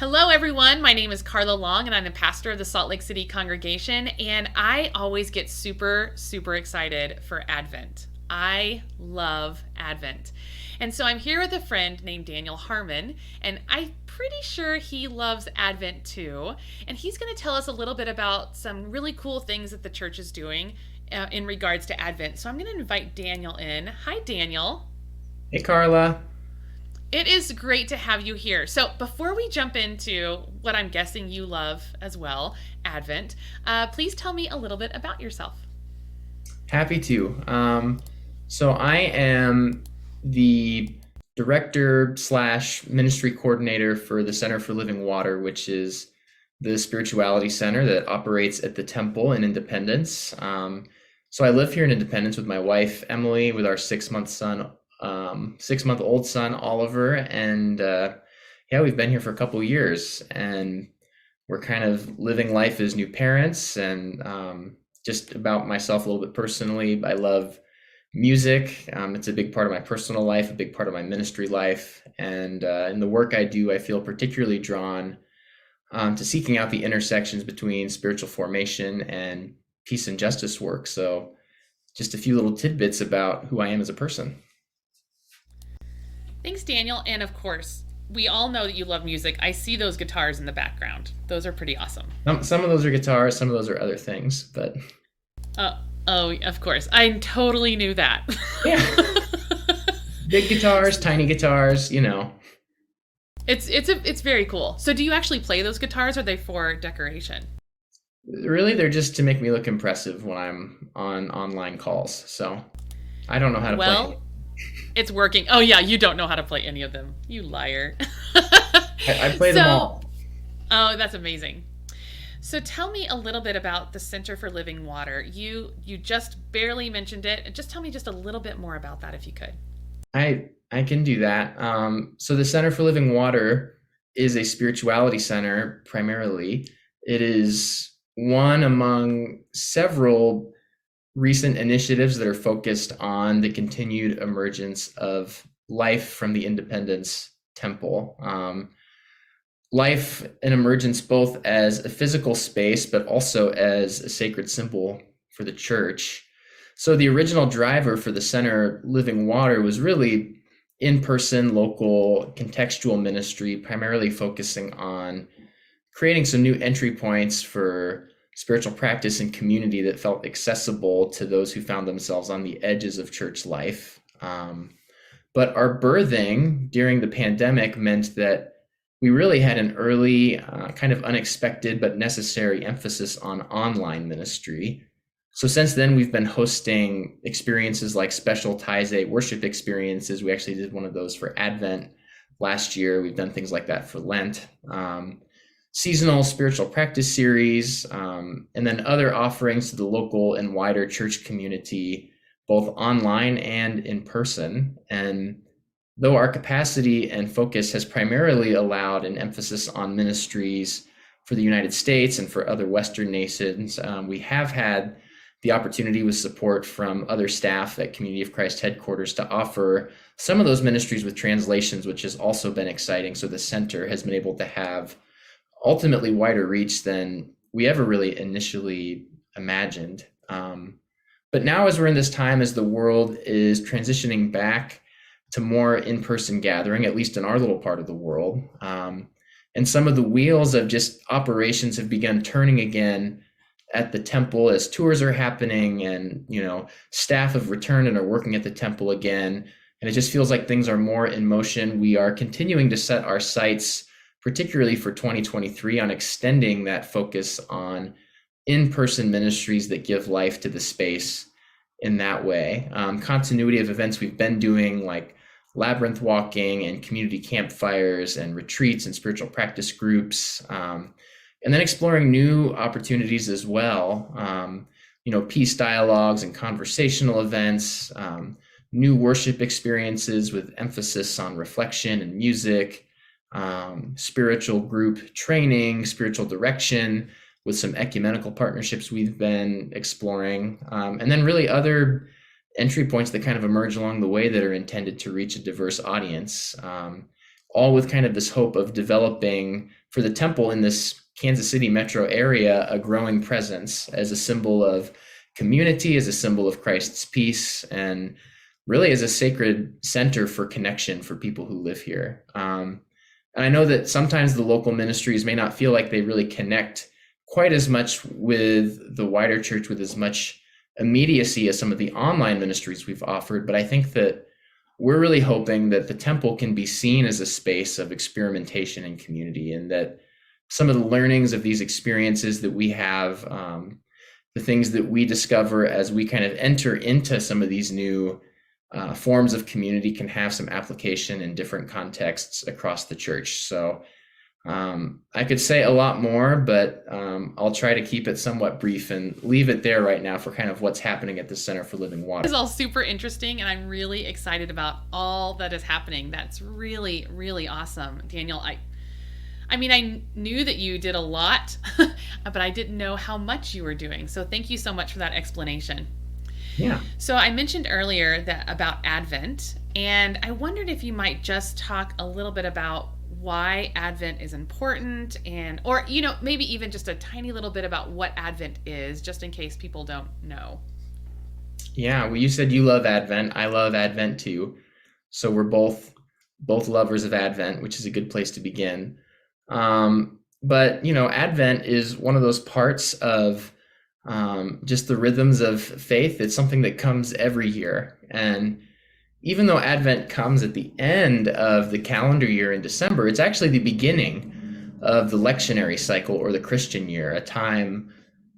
Hello, everyone. My name is Carla Long, and I'm the pastor of the Salt Lake City congregation. And I always get super, super excited for Advent. I love Advent. And so I'm here with a friend named Daniel Harmon, and I'm pretty sure he loves Advent too. And he's going to tell us a little bit about some really cool things that the church is doing in regards to Advent. So I'm going to invite Daniel in. Hi, Daniel. Hey Carla. It is great to have you here. So, before we jump into what I'm guessing you love as well, Advent, please tell me a little bit about yourself. Happy to. So I am the director slash ministry coordinator for the Center for Living Water, which is the spirituality center that operates at the temple in Independence. So I live here in Independence with my wife Emily, with our 6 month son, 6 month old son Oliver, and yeah, we've been here for a couple years, and we're kind of living life as new parents. And just about myself a little bit personally, I love music. It's a big part of my personal life, a big part of my ministry life. And in the work I do, I feel particularly drawn to seeking out the intersections between spiritual formation and peace and justice work. So, just a few little tidbits about who I am as a person. Thanks, Daniel. And of course, we all know that you love music. I see those guitars in the background, those are pretty awesome. Some of those are guitars, some of those are other things, but Uh, oh, of course. I totally knew that. yeah, big guitars, tiny guitars, It's very cool. So, do you actually play those guitars, or are they for decoration? really they're just to make me look impressive when I'm on online calls. So I don't know how to play. Well, it's working. Oh yeah, you don't know how to play any of them. You liar. I play them So, all. oh, that's amazing. So tell me a little bit about the Center for Living Water. You just barely mentioned it. Just tell me just a little bit more about that if you could. I can do that. So the Center for Living Water is a spirituality center primarily. It is one among several recent initiatives that are focused on the continued emergence of life from the Independence Temple. Life and emergence both as a physical space, but also as a sacred symbol for the church. So the original driver for the Center Living Water was really in-person, local, contextual ministry, primarily focusing on creating some new entry points for spiritual practice and community that felt accessible to those who found themselves on the edges of church life. But our birthing during the pandemic meant that we really had an early, kind of unexpected but necessary emphasis on online ministry. So since then, we've been hosting experiences like special Taizé worship experiences. We actually did one of those for Advent last year. We've done things like that for Lent. Seasonal spiritual practice series, and then other offerings to the local and wider church community, both online and in person. And though our capacity and focus has primarily allowed an emphasis on ministries for the United States and for other Western nations, we have had the opportunity, with support from other staff at Community of Christ headquarters, to offer some of those ministries with translations, which has also been exciting. So the center has been able to have ultimately wider reach than we ever really initially imagined. But now, as we're in this time, as the world is transitioning back to more in-person gathering, at least in our little part of the world, and some of the wheels of just operations have begun turning again at the temple as tours are happening, and staff have returned and are working at the temple again, and it just feels like things are more in motion. We are continuing to set our sights, particularly for 2023, on extending that focus on in-person ministries that give life to the space in that way. Continuity of events we've been doing, like labyrinth walking and community campfires and retreats and spiritual practice groups, and then exploring new opportunities as well. Peace dialogues and conversational events, new worship experiences with emphasis on reflection and music, spiritual group training, spiritual direction, with some ecumenical partnerships we've been exploring, and then really other entry points that kind of emerge along the way that are intended to reach a diverse audience. all with kind of this hope of developing for the temple in this Kansas City metro area a growing presence as a symbol of community, as a symbol of Christ's peace, and really as a sacred center for connection for people who live here. And I know that sometimes the local ministries may not feel like they really connect quite as much with the wider church with as much immediacy as some of the online ministries we've offered. But I think that we're really hoping that the temple can be seen as a space of experimentation and community, and that some of the learnings of these experiences that we have, the things that we discover as we kind of enter into some of these new forms of community can have some application in different contexts across the church. So I could say a lot more, but I'll try to keep it somewhat brief and leave it there right now for kind of what's happening at the Center for Living Water. This is all super interesting, and I'm really excited about all that is happening. That's really, really awesome, Daniel. I mean, I knew that you did a lot, but I didn't know how much you were doing. So thank you so much for that explanation. Yeah. So I mentioned earlier that about Advent, and I wondered if you might just talk a little bit about why Advent is important, or maybe even just a tiny little bit about what Advent is, just in case people don't know. Yeah, well, you said you love Advent. I love Advent too. So we're both lovers of Advent, which is a good place to begin. But Advent is one of those parts of just the rhythms of faith. It's something that comes every year. And even though Advent comes at the end of the calendar year in December, it's actually the beginning of the lectionary cycle, or the Christian year, a time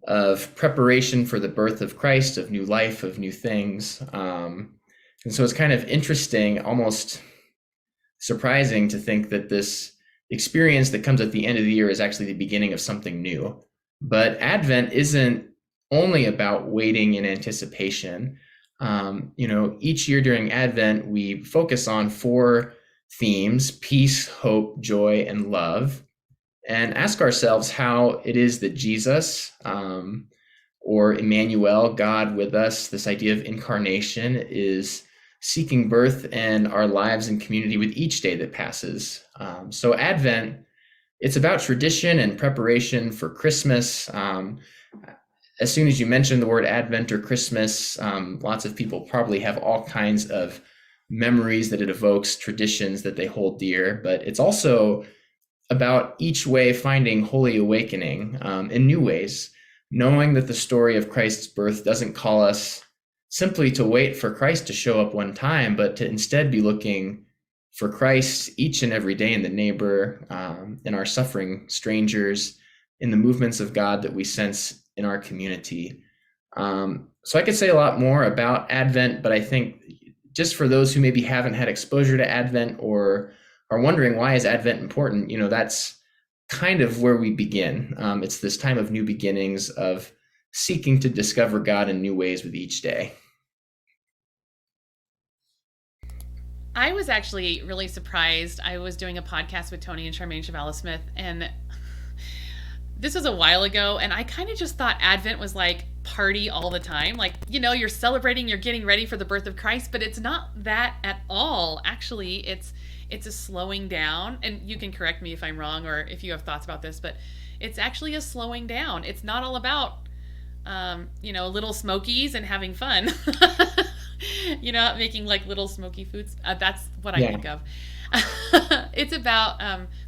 of preparation for the birth of Christ, of new life, of new things. And so it's kind of interesting, almost surprising to think that this experience that comes at the end of the year is actually the beginning of something new. But Advent isn't only about waiting in anticipation. Each year during Advent, we focus on 4 themes: peace, hope, joy, and love, and ask ourselves how it is that Jesus, or Emmanuel, God with us, this idea of incarnation, is seeking birth in our lives and community with each day that passes. So Advent, it's about tradition and preparation for Christmas. As soon as you mention the word Advent or Christmas, lots of people probably have all kinds of memories that it evokes, traditions that they hold dear. But it's also about each way finding holy awakening in new ways, knowing that the story of Christ's birth doesn't call us simply to wait for Christ to show up one time, but to instead be looking for Christ each and every day in the neighbor, in our suffering strangers, in the movements of God that we sense in our community. So I could say a lot more about Advent, but I think just for those who maybe haven't had exposure to Advent or are wondering why is Advent important, that's kind of where we begin. It's this time of new beginnings, of seeking to discover God in new ways with each day. I was actually really surprised. I was doing a podcast with Tony and Charmaine Chavalis-Smith, and this was a while ago, and I kind of just thought Advent was like party all the time. Like, you're celebrating, you're getting ready for the birth of Christ, but it's not that at all. Actually, it's a slowing down, and you can correct me if I'm wrong or if you have thoughts about this, but it's actually a slowing down. It's not all about, little smokies and having fun. Making like little smoky foods. That's what I think of. It's about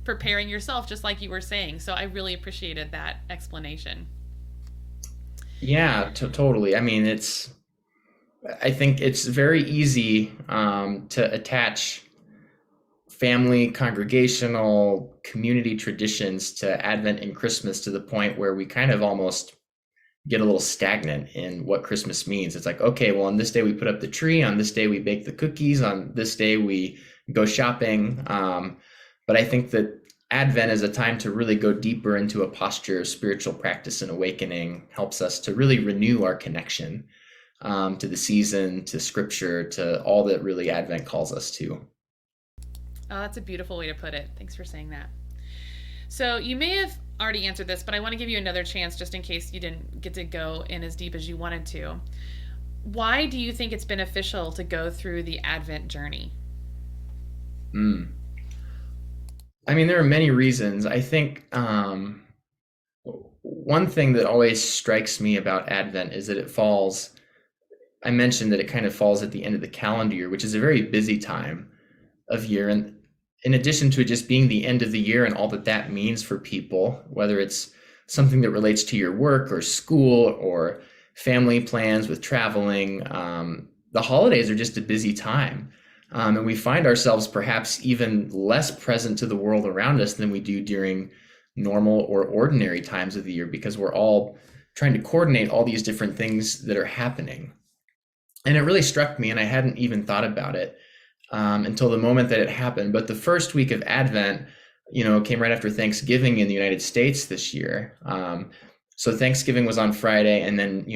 preparing yourself, just like you were saying. So I really appreciated that explanation. Yeah, totally. I mean, I think it's very easy to attach family, congregational, community traditions to Advent and Christmas to the point where we kind of almost get a little stagnant in what Christmas means. It's like, okay, well, on this day we put up the tree, on this day we bake the cookies, on this day we go shopping. But I think that Advent is a time to really go deeper into a posture of spiritual practice and awakening, helps us to really renew our connection to the season, to Scripture, to all that really Advent calls us to. Oh, that's a beautiful way to put it. Thanks for saying that. So you may have already answered this, but I want to give you another chance just in case you didn't get to go in as deep as you wanted to. Why do you think it's beneficial to go through the Advent journey? I mean, there are many reasons. I think one thing that always strikes me about Advent is that it falls, I mentioned that it kind of falls at the end of the calendar year, which is a very busy time of year. And in addition to it just being the end of the year and all that that means for people, whether it's something that relates to your work or school or family plans with traveling, the holidays are just a busy time. And we find ourselves perhaps even less present to the world around us than we do during normal or ordinary times of the year because we're all trying to coordinate all these different things that are happening. And it really struck me, and I hadn't even thought about it until the moment that it happened. But the first week of Advent, came right after Thanksgiving in the United States this year. So Thanksgiving was on Friday, and then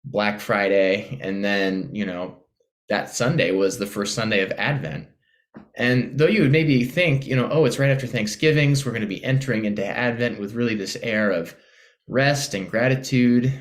Black Friday, and then that Sunday was the first Sunday of Advent. And though you would maybe think, oh, it's right after Thanksgiving, so we're going to be entering into Advent with really this air of rest and gratitude.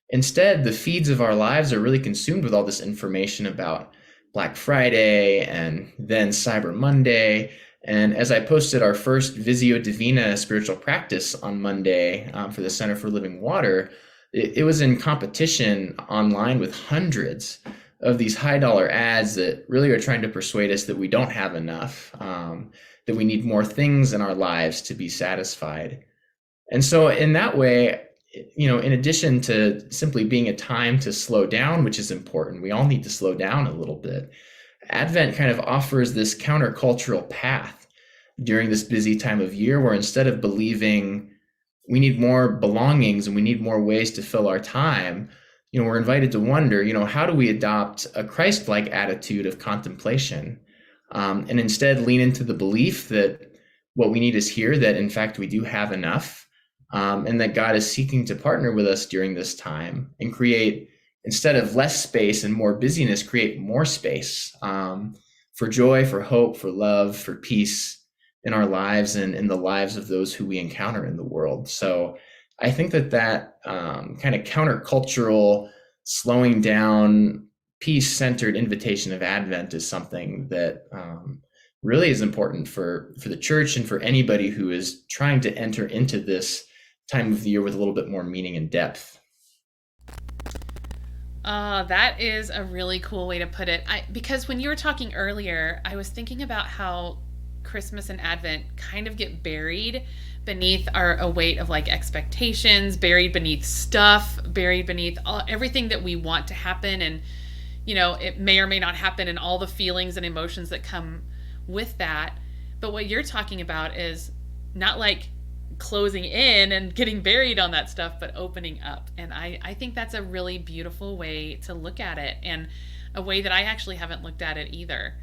Instead, the feeds of our lives are really consumed with all this information about Black Friday and then Cyber Monday. And as I posted our first Visio Divina spiritual practice on Monday for the Center for Living Water, it was in competition online with hundreds of these high dollar ads that really are trying to persuade us that we don't have enough, that we need more things in our lives to be satisfied. And so in that way, in addition to simply being a time to slow down, which is important, we all need to slow down a little bit. Advent kind of offers this countercultural path during this busy time of year where instead of believing we need more belongings and we need more ways to fill our time, we're invited to wonder, how do we adopt a Christ-like attitude of contemplation and instead lean into the belief that what we need is here, that in fact we do have enough, and that God is seeking to partner with us during this time and create, instead of less space and more busyness, create more space for joy, for hope, for love, for peace in our lives and in the lives of those who we encounter in the world. So I think that kind of countercultural, slowing down, peace-centered invitation of Advent is something that really is important for the church and for anybody who is trying to enter into this time of the year with a little bit more meaning and depth. That is a really cool way to put it. Because when you were talking earlier, I was thinking about how Christmas and Advent kind of get buried beneath a weight of like expectations, buried beneath stuff, buried beneath everything that we want to happen, and it may or may not happen, and all the feelings and emotions that come with that. But what you're talking about is not like closing in and getting buried on that stuff, but opening up. And I think that's a really beautiful way to look at it, and a way that I actually haven't looked at it either.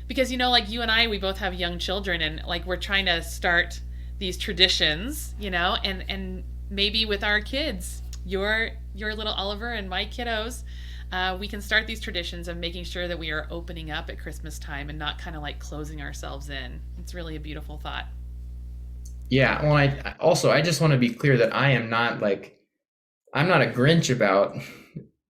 Because like you and I, we both have young children, and like we're trying to start these traditions, and maybe with our kids, your little Oliver and my kiddos, we can start these traditions of making sure that we are opening up at Christmas time and not kind of like closing ourselves in. It's really a beautiful thought. Yeah, well, I just want to be clear that I'm not a Grinch about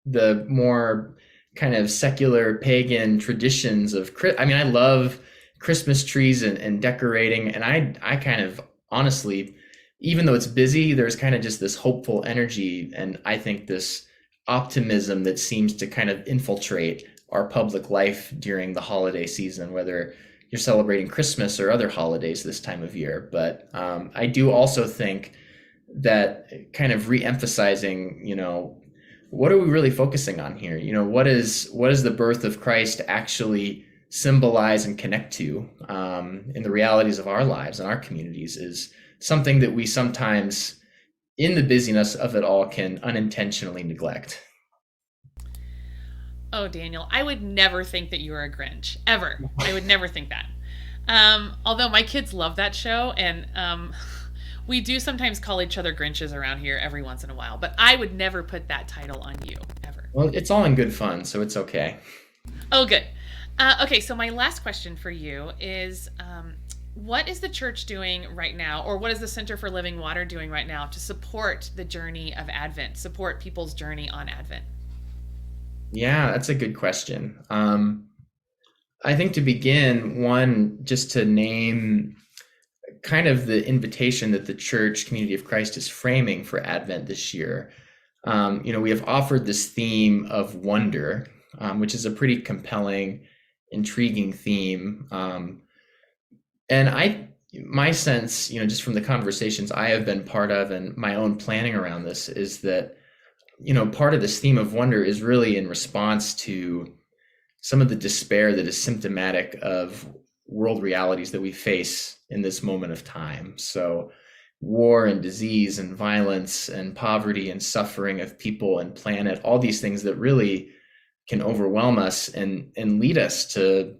the more kind of secular pagan traditions of I mean, I love Christmas trees and decorating, and I kind of honestly, even though it's busy, there's kind of just this hopeful energy, and I think this optimism that seems to kind of infiltrate our public life during the holiday season, whether you're celebrating Christmas or other holidays this time of year. But I do also think that kind of re-emphasizing, what are we really focusing on here? What is the birth of Christ actually symbolize and connect to in the realities of our lives and our communities is something that we sometimes, in the busyness of it all, can unintentionally neglect. Oh, Daniel, I would never think that you were a Grinch. Ever. I would never think that. Although my kids love that show, and we do sometimes call each other Grinches around here every once in a while, but I would never put that title on you, ever. Well, it's all in good fun, so it's okay. Oh, good. Okay, so my last question for you is what is the church doing right now, or what is the Center for Living Water doing right now to support the journey of Advent, support people's journey on Advent? Yeah, that's a good question. I think to begin, one, just to name kind of the invitation that the Church Community of Christ is framing for Advent this year. We have offered this theme of wonder, which is a pretty compelling, intriguing theme. My sense, just from the conversations I have been part of and my own planning around this is that, part of this theme of wonder is really in response to some of the despair that is symptomatic of world realities that we face in this moment of time. So, war and disease and violence and poverty and suffering of people and planet, all these things that really can overwhelm us and lead us to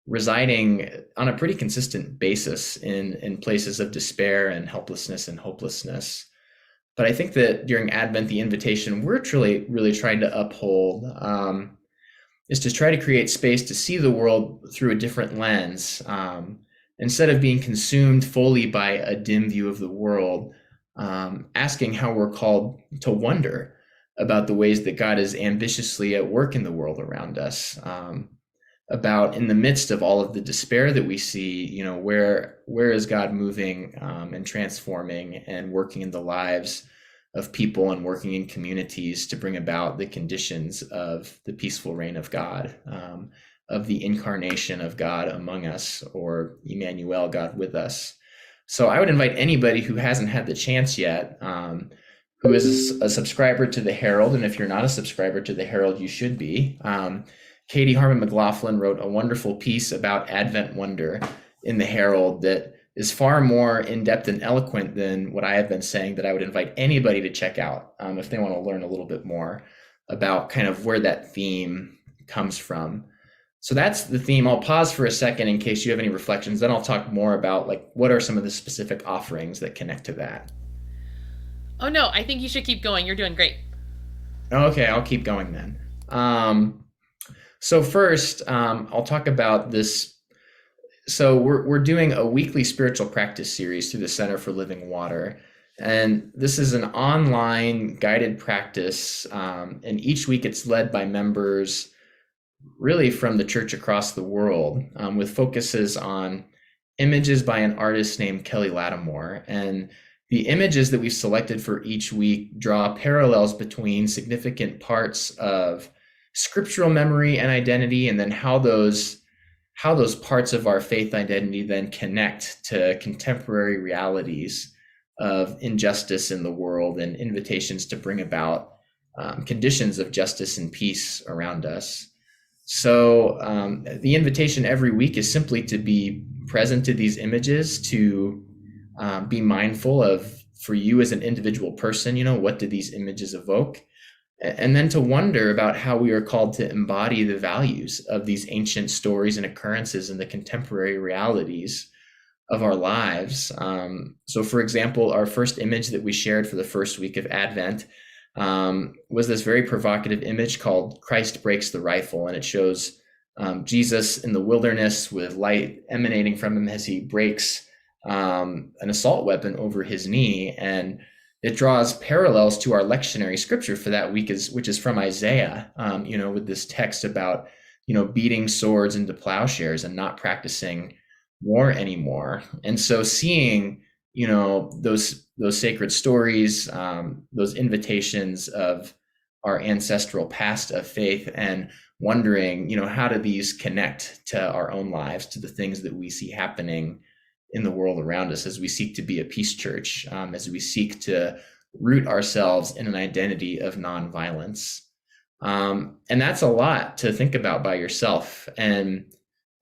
residing on a pretty consistent basis in places of despair and helplessness and hopelessness. But I think that during Advent, the invitation we're really trying to uphold is to try to create space to see the world through a different lens. Instead of being consumed fully by a dim view of the world, asking how we're called to wonder about the ways that God is ambitiously at work in the world around us, about in the midst of all of the despair that we see, where is God moving and transforming and working in the lives of people and working in communities to bring about the conditions of the peaceful reign of God, of the incarnation of God among us, or Emmanuel, God with us. So I would invite anybody who hasn't had the chance yet, who is a subscriber to the Herald, and if you're not a subscriber to the Herald, you should be. Katie Harmon McLaughlin wrote a wonderful piece about Advent wonder in the Herald that is far more in-depth and eloquent than what I have been saying, that I would invite anybody to check out if they want to learn a little bit more about kind of where that theme comes from. So that's the theme. I'll pause for a second in case you have any reflections. Then I'll talk more about what are some of the specific offerings that connect to that. Oh no, I think you should keep going. You're doing great. Okay, I'll keep going then. So first, I'll talk about this. So we're doing a weekly spiritual practice series through the Center for Living Water. And this is an online guided practice. And each week it's led by members really from the church across the world, with focuses on images by an artist named Kelly Lattimore. And the images that we've selected for each week draw parallels between significant parts of scriptural memory and identity, and then how those parts of our faith identity then connect to contemporary realities of injustice in the world and invitations to bring about conditions of justice and peace around us. So the invitation every week is simply to be present to these images, to be mindful of, for you as an individual person, what do these images evoke? And then to wonder about how we are called to embody the values of these ancient stories and occurrences in the contemporary realities of our lives. So for example, our first image that we shared for the first week of Advent was this very provocative image called Christ Breaks the Rifle. And it shows Jesus in the wilderness with light emanating from him as he breaks an assault weapon over his knee. And it draws parallels to our lectionary scripture for that week, which is from Isaiah, with this text about, beating swords into plowshares and not practicing war anymore. And so seeing, those sacred stories, those invitations of our ancestral past of faith, and wondering, how do these connect to our own lives, to the things that we see happening in the world around us as we seek to be a peace church, as we seek to root ourselves in an identity of nonviolence. And that's a lot to think about by yourself. And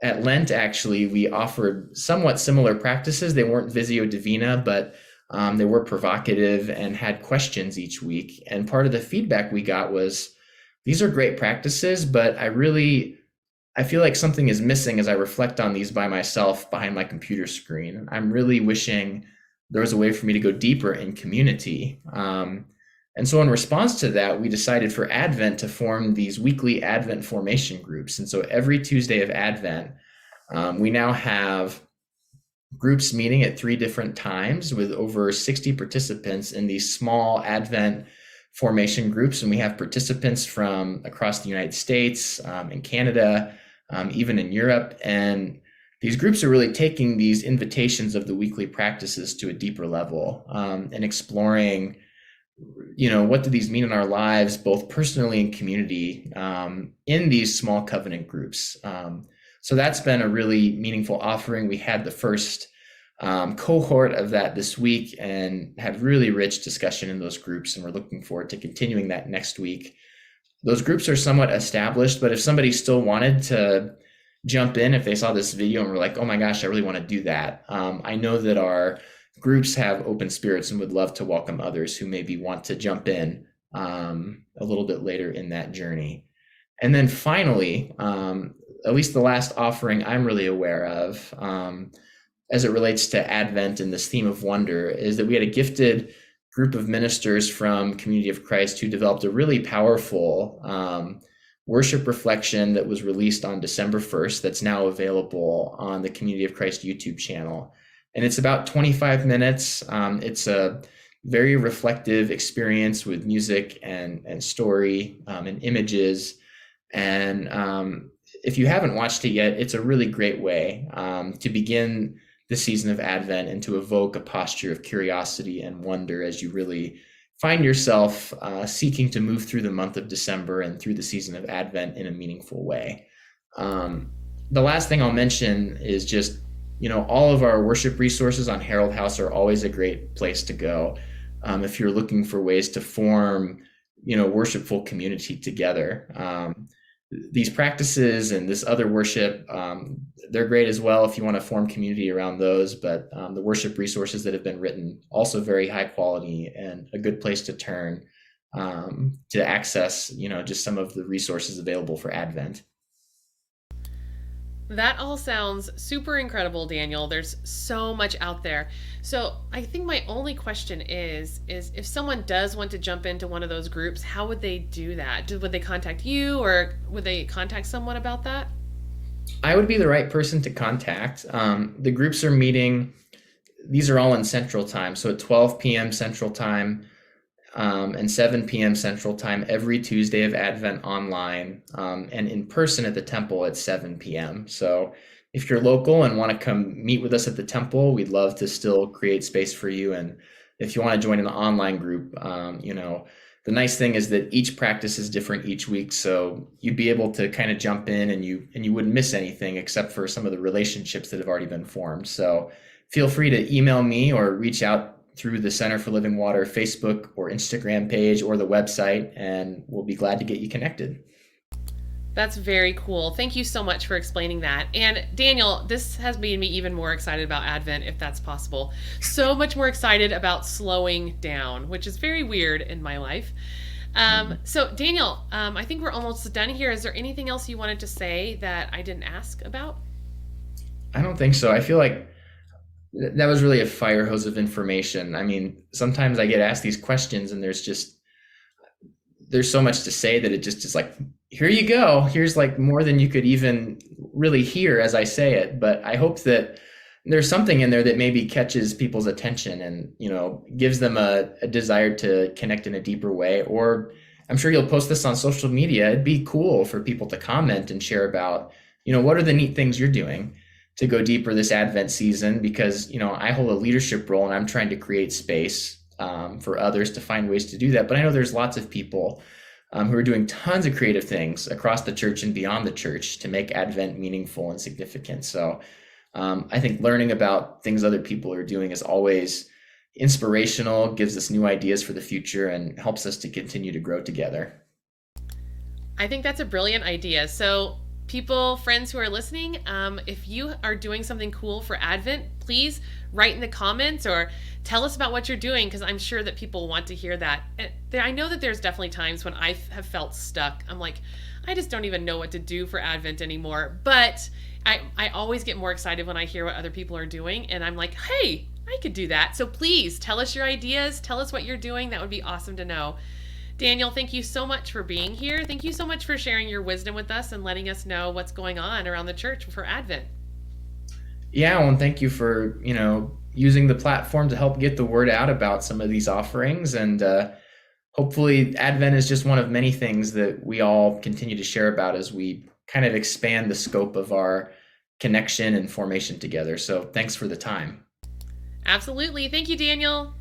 at Lent, actually, we offered somewhat similar practices. They weren't Visio Divina, but they were provocative and had questions each week. And part of the feedback we got was, these are great practices, but I feel like something is missing as I reflect on these by myself behind my computer screen. I'm really wishing there was a way for me to go deeper in community. And so in response to that, we decided for Advent to form these weekly Advent formation groups. And so every Tuesday of Advent, we now have groups meeting at 3 different times with over 60 participants in these small Advent formation groups. And we have participants from across the United States and Canada, even in Europe. And these groups are really taking these invitations of the weekly practices to a deeper level, and exploring, what do these mean in our lives, both personally and community, in these small covenant groups. So that's been a really meaningful offering. We had the first cohort of that this week and had really rich discussion in those groups, and we're looking forward to continuing that next week. Those groups are somewhat established, but if somebody still wanted to jump in, if they saw this video and were like, oh my gosh, I really want to do that, I know that our groups have open spirits and would love to welcome others who maybe want to jump in a little bit later in that journey. And then finally, at least the last offering I'm really aware of, as it relates to Advent and this theme of wonder, is that we had a gifted group of ministers from Community of Christ who developed a really powerful worship reflection that was released on December 1st that's now available on the Community of Christ YouTube channel. And it's about 25 minutes. It's a very reflective experience with music and story and images. And if you haven't watched it yet, it's a really great way to begin the season of Advent and to evoke a posture of curiosity and wonder as you really find yourself seeking to move through the month of December and through the season of Advent in a meaningful way. The last thing I'll mention is just, all of our worship resources on Herald House are always a great place to go if you're looking for ways to form, worshipful community together. These practices and this other worship, they're great as well if you want to form community around those. But the worship resources that have been written, also very high quality and a good place to turn to access, just some of the resources available for Advent. That all sounds super incredible, Daniel. There's so much out there. So I think my only question is if someone does want to jump into one of those groups, how would they do that? Would they contact you, or would they contact someone about that? I would be the right person to contact. The groups are meeting. These are all in Central Time. So at 12 p.m. Central Time, and 7 p.m. Central Time every Tuesday of Advent online, and in person at the temple at 7 p.m. So if you're local and want to come meet with us at the temple, we'd love to still create space for you. And if you want to join an online group, the nice thing is that each practice is different each week. So you'd be able to kind of jump in and you wouldn't miss anything except for some of the relationships that have already been formed. So feel free to email me or reach out through the Center for Living Water Facebook or Instagram page or the website, and we'll be glad to get you connected. That's very cool. Thank you so much for explaining that. And Daniel, this has made me even more excited about Advent, if that's possible. So much more excited about slowing down, which is very weird in my life. So Daniel, I think we're almost done here. Is there anything else you wanted to say that I didn't ask about? I don't think so. I feel like that was really a fire hose of information. I mean, sometimes I get asked these questions and there's so much to say that it just is like, here you go. Here's like more than you could even really hear as I say it. But I hope that there's something in there that maybe catches people's attention and, gives them a desire to connect in a deeper way. Or I'm sure you'll post this on social media. It'd be cool for people to comment and share about, what are the neat things you're doing to go deeper this Advent season, because, I hold a leadership role and I'm trying to create space for others to find ways to do that. But I know there's lots of people who are doing tons of creative things across the church and beyond the church to make Advent meaningful and significant. So I think learning about things other people are doing is always inspirational, gives us new ideas for the future, and helps us to continue to grow together. I think that's a brilliant idea. So people, friends who are listening, if you are doing something cool for Advent, please write in the comments or tell us about what you're doing, because I'm sure that people want to hear that. And I know that there's definitely times when I have felt stuck. I'm like, I just don't even know what to do for Advent anymore. But I always get more excited when I hear what other people are doing, and I'm like, hey, I could do that. So please tell us your ideas. Tell us what you're doing. That would be awesome to know. Daniel, thank you so much for being here. Thank you so much for sharing your wisdom with us and letting us know what's going on around the church for Advent. Yeah, well, and thank you for, using the platform to help get the word out about some of these offerings. And hopefully Advent is just one of many things that we all continue to share about as we kind of expand the scope of our connection and formation together. So thanks for the time. Absolutely. Thank you, Daniel.